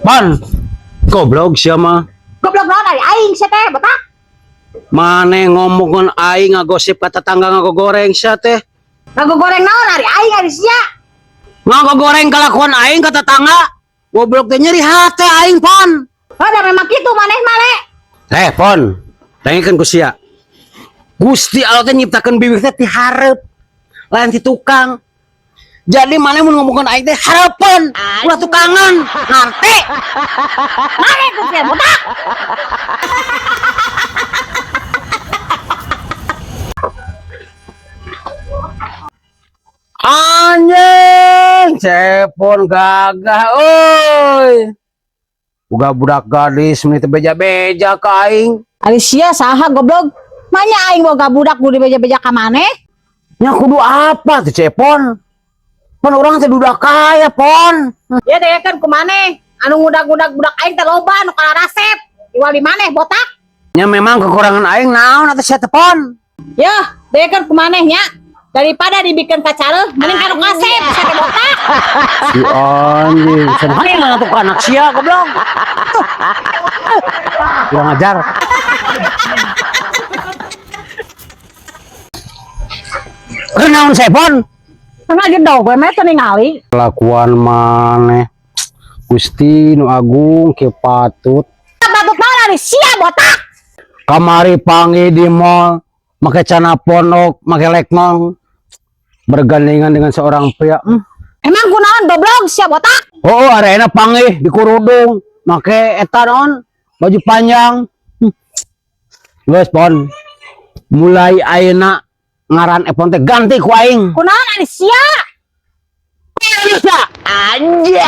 Pan, goblok siapa? Goblok naon ari aing sia teh botak. Mane ngomongin aing ngagosip ka tetangga ngagogoreng sia teh. Ngagogoreng naon ari aing ari sia. Ngagogoreng kelakuan aing ka tetangga. Goblok teh nyeri hate aing, Pon. Ada memang kitu maneh male. Pon, tengikeun ku sia. Gusti Allah teh nyiptakeun bibir teh ti hareup. Lain ti tukang. Jadi mana mun ngomongkeun aing teh harapan, ulah tukangan, ngarti. Mane ku sia botak. Anjing, cepon gagah euy. Boga budak gadis meni teu beja-beja ka aing. Ari sia saha goblok? Manya aing boga budak kudu beja-beja ka maneh. Nya kudu apa tuh cepon? Pon orang teh dudak kaya, Pon. Ya deh kan ku maneh. Anu ngudag-ngudag budak aing teh loba anu kalarasep. Iwal di maneh botak. Nya memang kekurangan aing naon atuh sia teh, Pon? Ya, deh kan ku maneh nya. Daripada dibikin pacareuh, mending kanu kasep sia teh botak. Si anjing, senang mana tuh anak sia goblok. Kurang ajar. Kenaon Sepon? Tengah gedog gue mah teu ningali. Kelakuan maneh. Gusti nu agung kieu patut. Patut naon ari sia botak. Kamari pangi di mall, make cana ponok, make leknong, bergandengan dengan seorang pria. Emang kunaon goblok sia botak? Oh, arena pangi di kurudung, make eta naon, baju panjang. Geus Pon. Mulai ayeuna ngaran Epon teh ganti ku aing. Kunaon ari sia? Bisa. Anjir.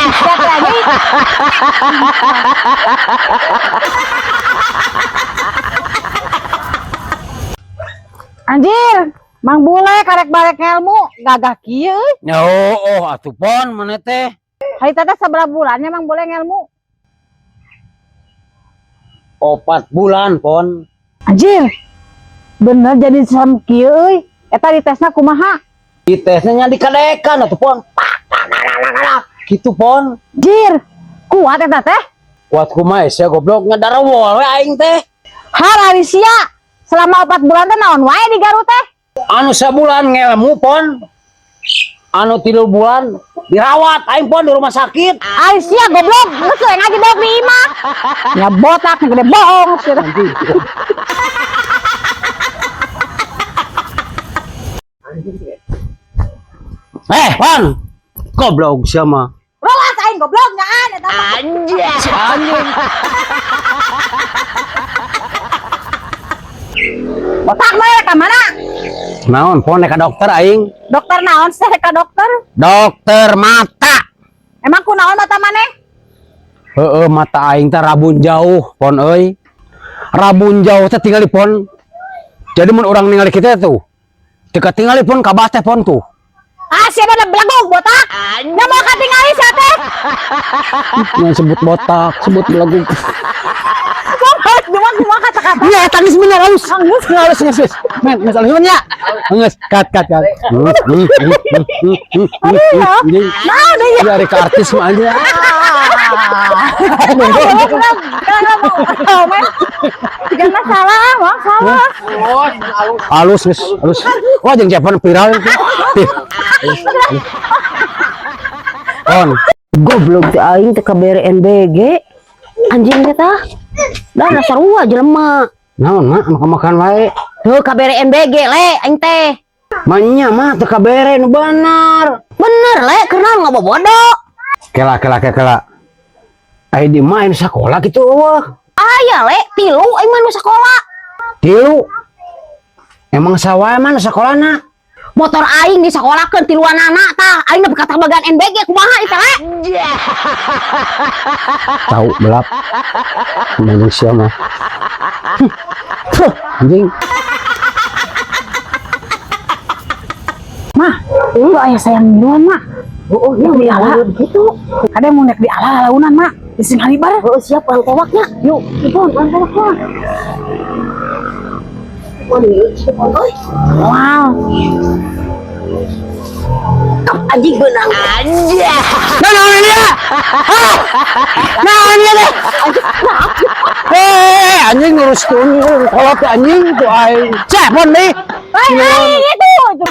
Anjir, Mang Bule karek barek ngelmu gagah kieu euy. Oh, atuh Pon maneh teh. Hari teh sabaraha bulannya Mang Bule ngelmu? 4 bulan Pon. Anjir. Bener jadi sam kieu euy. Eta ditesna kumaha? Ditesnya dikadekan atuh Pon. Gitu Pon. Anjir. Kuat eta teh? Kuat kumaha sia goblok ngadarawol we aing teh. Har ari sia. Selama 4 bulan teh naon wae di Garut teh? Anu sabulan ngelmu Pon. Anu 3 bulan dirawat aing Pon di rumah sakit. Ari sia goblok, geus we ngaji bohong di imah. Ya botak gede bohong sia. Pon. Goblok sia mah. Rolas aing goblok nyaan eta. Anjir. Anjing. Botak mah ka mana? Naon Pon ka dokter aing? Dokter naon sih ka dokter? Dokter mata. Emang kunaon mata maneh? Heeh, mata aing teh rabun jauh, Pon euy. Rabun jauh teh tingali Pon. Jadi mun urang ningali kita tuh. Teu katingali Pon ka bas teh Pon tuh. Ah, siapa ada belagong botak? Nya mau katingali sia teh. Yang sebut botak, sebut belagu. Cuma kata-kata. Iya, tangis bener halus. Halus. Men, masalah ya. Geus, kat. Nah, deh ya. Dari ke artis mah aja. Jangan salah, Bang, salah. Halus. Wah, jeung Jepang viral itu. On. Goblok teh aing teh kabere NBG. Anjing eta. Dah dasar sarua jelema. Naon mah makan wae. Heuh kabere NBG le aing teh. Manya mah teu kabere nu bener. Bener le keur ngabobodo. Kela. Ai di main sekolah gitu eueuh. Aya le 3 aing mah nu sakola. 3. Emang sawae mah sekolahna? Motor aing disakolahkeun 3-anana tah. Aing nepi ka bagan NBG kumaha eta le? Tahu belap. Manusia mah. Anjing. Mah, lu aya sayang minuan, Mak. Oh, iya di ala gitu. Ada mau naik di ala launan, Mak. Di sing halibar. Oh, siap ang tewaknya. Yuk, ipon ang tewaknya. Wow. Anjing benang. Anjing. Naon dia? Naon aing ngurus tuh kalau tuh anjing tuh aing. Cek mon nih. Ay, itu.